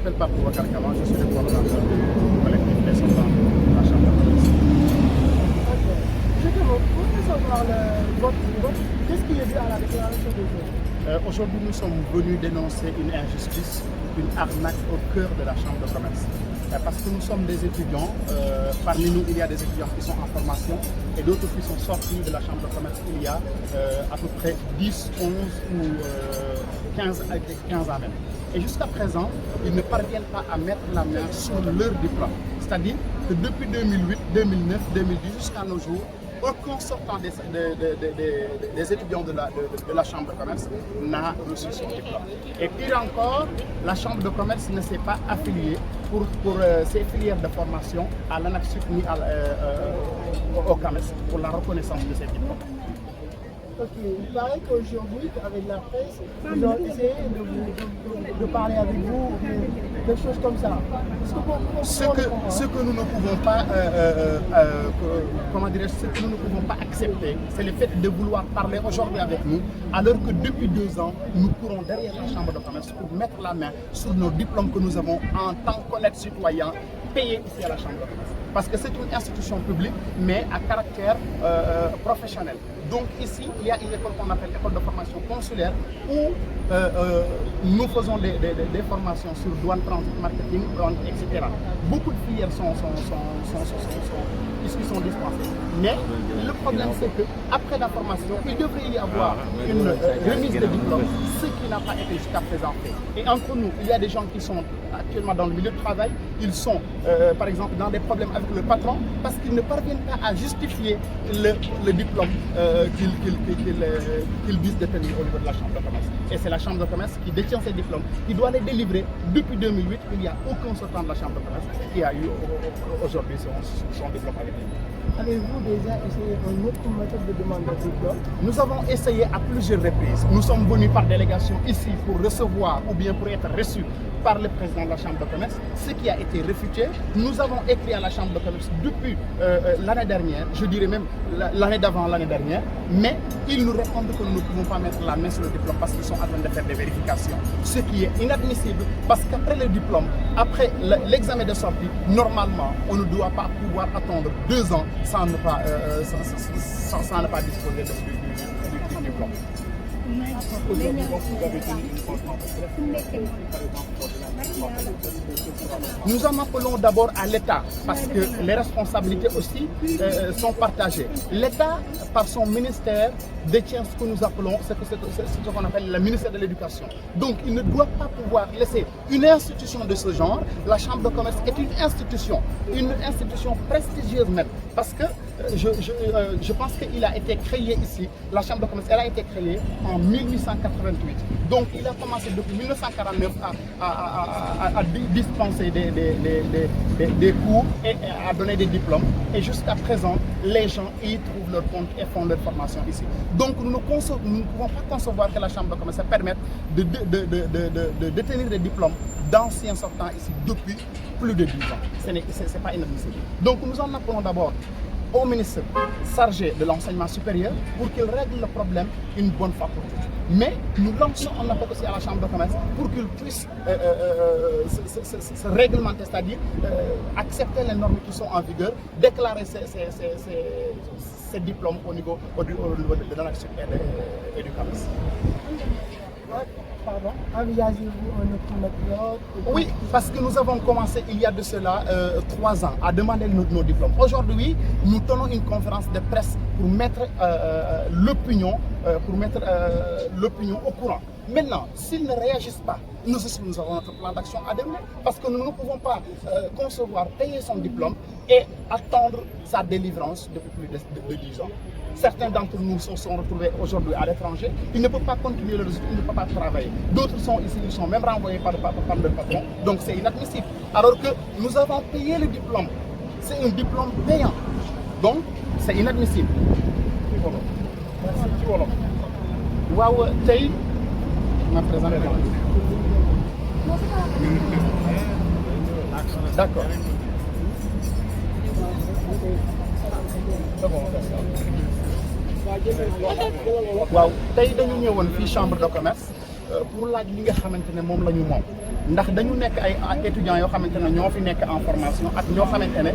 Je m'appelle Pape Boubacar Kama, je suis le coordonnateur du collectif des soldats de la Chambre de commerce. Je voudrais savoir qu'est-ce qui est dû à la déclaration des jeunes. Aujourd'hui, nous sommes venus dénoncer une injustice, une arnaque au cœur de la Chambre de commerce. Parce que nous sommes des étudiants, parmi nous il y a des étudiants qui sont en formation et d'autres qui sont sortis de la Chambre de commerce il y a à peu près 10, 11 ou 15 ans même. Et jusqu'à présent, ils ne parviennent pas à mettre la main sur leur diplôme. C'est-à-dire que depuis 2008, 2009, 2010 jusqu'à nos jours, aucun sortant des étudiants de la Chambre de commerce n'a reçu son diplôme. Et pire encore, la Chambre de commerce ne s'est pas affiliée pour ses filières de formation à l'ANAQ ni au CAMES pour la reconnaissance de ces diplômes. Ok, il paraît qu'aujourd'hui, avec la presse, ils ont essayé de parler avec vous, des choses comme ça. Ce que nous ne pouvons pas, ce que nous ne pouvons pas accepter, c'est le fait de vouloir parler aujourd'hui avec nous, alors que depuis 2 ans, nous courons derrière la Chambre de commerce pour mettre la main sur nos diplômes que nous avons en tant qu'honnêtes citoyens payés ici à la Chambre de commerce. Parce que c'est une institution publique, mais à caractère professionnel. Donc ici, il y a une école qu'on appelle l'école de formation consulaire où nous faisons des formations sur douane, transit, marketing, etc. Beaucoup de filières sont dispensées. Mais le problème, c'est qu'après la formation, il devrait y avoir une remise de diplôme, ce qui n'a pas été jusqu'à présent fait. Et entre nous, il y a des gens qui sont actuellement dans le milieu de travail, ils sont par exemple dans des problèmes avec le patron parce qu'ils ne parviennent pas à justifier le diplôme qu'ils disent détenir au niveau de la Chambre de commerce. Et c'est la Chambre de commerce qui détient ces diplômes, qui doit les délivrer. Depuis 2008, il n'y a aucun sortant de la Chambre de commerce qui a eu aujourd'hui son diplôme avec lui. Avez-vous déjà essayé une autre méthode de demande de diplôme? Nous avons essayé à plusieurs reprises. Nous sommes venus par délégation ici pour recevoir ou bien pour être reçus par le président de la Chambre de commerce, ce qui a été réfuté. Nous avons écrit à la Chambre de commerce depuis l'année dernière, je dirais même l'année d'avant l'année dernière, mais ils nous répondent que nous ne pouvons pas mettre la main sur le diplôme parce qu'ils sont en train de faire des vérifications. Ce qui est inadmissible parce qu'après le diplôme, après l'examen de sortie, normalement, on ne doit pas pouvoir attendre 2 ans sans ne pas disposer du diplôme. Nous en appelons d'abord à l'État parce que les responsabilités aussi sont partagées. L'État, par son ministère, détient ce que nous appelons, ce qu'on appelle le ministère de l'Éducation. Donc il ne doit pas pouvoir laisser une institution de ce genre. La Chambre de commerce est une institution prestigieuse même, parce que je pense qu'il a été créé ici, la Chambre de commerce, elle a été créée en 1888. Donc il a commencé depuis 1949 à dispenser des cours et à donner des diplômes. Et jusqu'à présent, les gens y trouvent leur compte et font leur formation ici. Donc nous ne pouvons pas concevoir que la Chambre de commerce permette de détenir des diplômes d'anciens sortants ici depuis plus de 10 ans. Ce n'est pas inadmissible. Donc nous en appelons d'abord au ministre chargé de l'enseignement supérieur pour qu'il règle le problème une bonne fois pour toutes. Mais nous lançons un appel aussi à la Chambre de commerce pour qu'il puisse se réglementer, c'est-à-dire accepter les normes qui sont en vigueur, déclarer ces diplômes au niveau de l'ANAQ et du CAMES. Pardon, envisagez-vous un autre méthode? Oui, parce que nous avons commencé il y a de cela 3 ans à demander nos diplômes. Aujourd'hui, nous tenons une conférence de presse pour mettre l'opinion au courant. Maintenant, s'ils ne réagissent pas, nous avons notre plan d'action à donner parce que nous ne pouvons pas concevoir, payer son diplôme et attendre sa délivrance depuis plus de 10 ans. Certains d'entre nous se sont retrouvés aujourd'hui à l'étranger, ils ne peuvent pas continuer leur études, ils ne peuvent pas travailler. D'autres sont ici, ils sont même renvoyés par leur patron, donc c'est inadmissible. Alors que nous avons payé le diplôme, c'est un diplôme payant, donc c'est inadmissible. Merci. Waaw tey ma présenté. D'accord. waaw tey dañu ñëwoon fii chambre de commerce pour laaj li nga xamante ne moom la ñu moom ndax dañu nekk ay étudiants yoo xamante ne ñoo fi nekk en formation ak ñoo xamante ne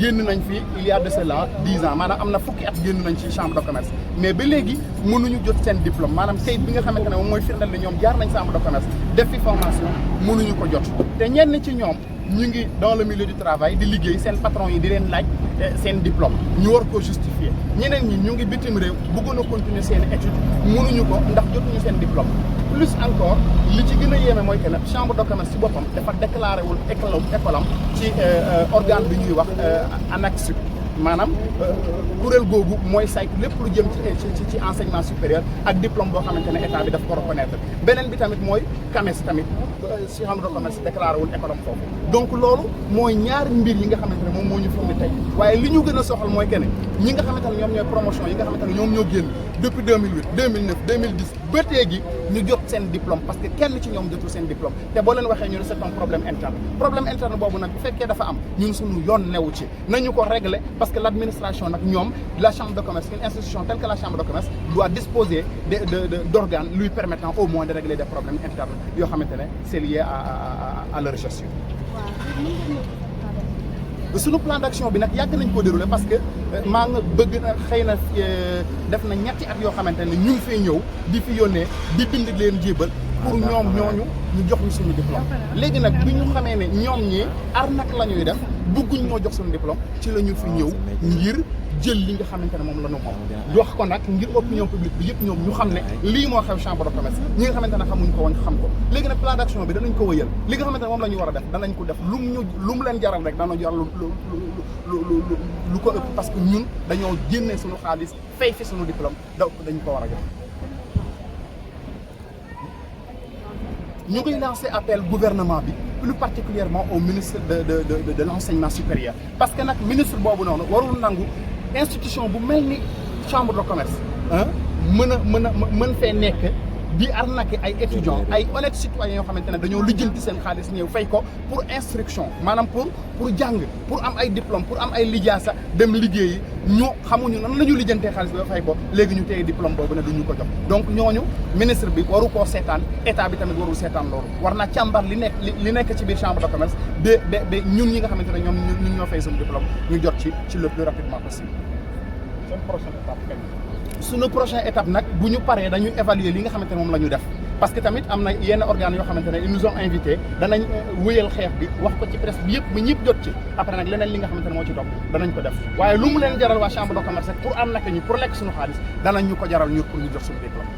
génn nañ fi il y a de cela 10 ans maanaam am na fukki at génn nañ ci chambre de commerce mais ba léegi mënuñu jot seen diplôme maanaam kayit bi nga xamante ne moom mooy firndeel ne ñoom jaar nañ chambre de commerce def fi formation mënuñu ko jot te ñenn ci ñoom ñu ngi dans le milieu du travail di liggéey seen patron yi di leen laaj seen diplôme ñu war ko justifier ñeneen ñi ñu ngi bitim réew bëggoon a continuer seen étude mënuñu ko ndax jotuñu seen diplôme plus encore li ci gën a yéeme mooy que ne chambre de commerce ci boppam dafa déclaré wul école am ci organe bi ñuy wax ANAQ-Sup maanaam kuréel googu mooy saytu lépp lu jëm ci enseignement supérieur ak diplôme boo xamante ne état bi daf ko reconnaître beneen bi tamit mooy CAMES tamit chambre de commerce déclaré wul école am foofu donc loolu mooy ñaari mbir yi nga xamante ne moom moo ñu firnde tey waaye li ñu gën a soxal mooy que ne ñi nga xamante ne ñoom ñooy promotion yi nga xamante ne ñoom ñoo génn depuis 2008 2009 2010 ba léegi ñu jot seen diplôme parce que kenn ci ñoom jotul seen diplôme te boo leen waxee ñu ne c'est un problème interne boobu nag bu fekkee dafa am ñun suñu yoon newu ci nañu ko régler parce que l'administration nag ñoom la chambre de commerce une institution telle que la chambre de commerce doit disposer d'organes lui permettant au moins de régler des problèmes internes yoo xamante ne c'est lié à leur gestion. suñu plan d'action bi nag yàgg nañ koo dérouler parce que maa nga bëgg na xëy na def na ñetti at yoo xamante ne ñu ngi fay ñëw di fi yónnee di bind leen jébal pour ñoom ñooñu ñu jox ñu suñu diplôme léegi nag bi ñu xamee ne ñoom ñii arnaque la ñuy def bëgguñ ñoo jox suñu diplôme ci la ñu fi ñëw ngir jël li nga xamante ne moom la ñu moom wax ko nag ngir opinion publique bi yëpp ñoom ñu xam ne lii moo xew chambre de commerce ñi nga xamante ne xamuñ ko woon xam ko léegi nag plan d'action bi danañ ko wëyal li nga xamante ne moom la ñu war a def danañ ko def lu mu leen jaral rek dana jaral lu ko ëpp parce que ñun dañoo génnee suñu xaalis fay fi suñu diplôme donc dañ ko war a jox ñu ngi lancé appel gouvernement bi plus particulièrement au ministre de l'enseignement supérieur parce que nag ministre boobu noonu warul nangu institution bu mel ni chambre de commerce mën fee nekk di arnaquer ay étudiants ay honnêtes citoyens yoo xamante ne dañoo lijjanti seen xaalis ñëw fay ko pour instruction maanaam pour jàng pour am ay diplôme pour am ay lijaasa dem liggéeyi ñu xamuñu nan la ñu lijjantee xaalis bi ba fay ko léegi ñu téye diplôme boobu ne duñu ko jox donc ñooñu ministre bi waru koo seetaan état bi tamit warul seetaan loolu war na càmbar li nekk ci biir chambre de commerce ba ñun ñi nga xamante ne ñoom ñun ñoo fay suñu diplôme ñu jot ci le plus rapidement possible. seen prochaine étape suñu prochaine étape nag bu ñu paree dañuy évaluer li nga xamante ne moom la ñu def parce que tamit am na yenn organes yoo xamante ne ils nous ont invités danañ wéyal xeex bi wax ko ci presse bi yëpp ba ñëpp jot ci après nag leneen li nga xamante ne moo ci topp danañ ko def waaye lu mu leen jaral waa chambre de commerce pour am naka ñu pour lekk suñu xaalis danañ ñu ko jaral ñu pour ñu jot suñu diplôme.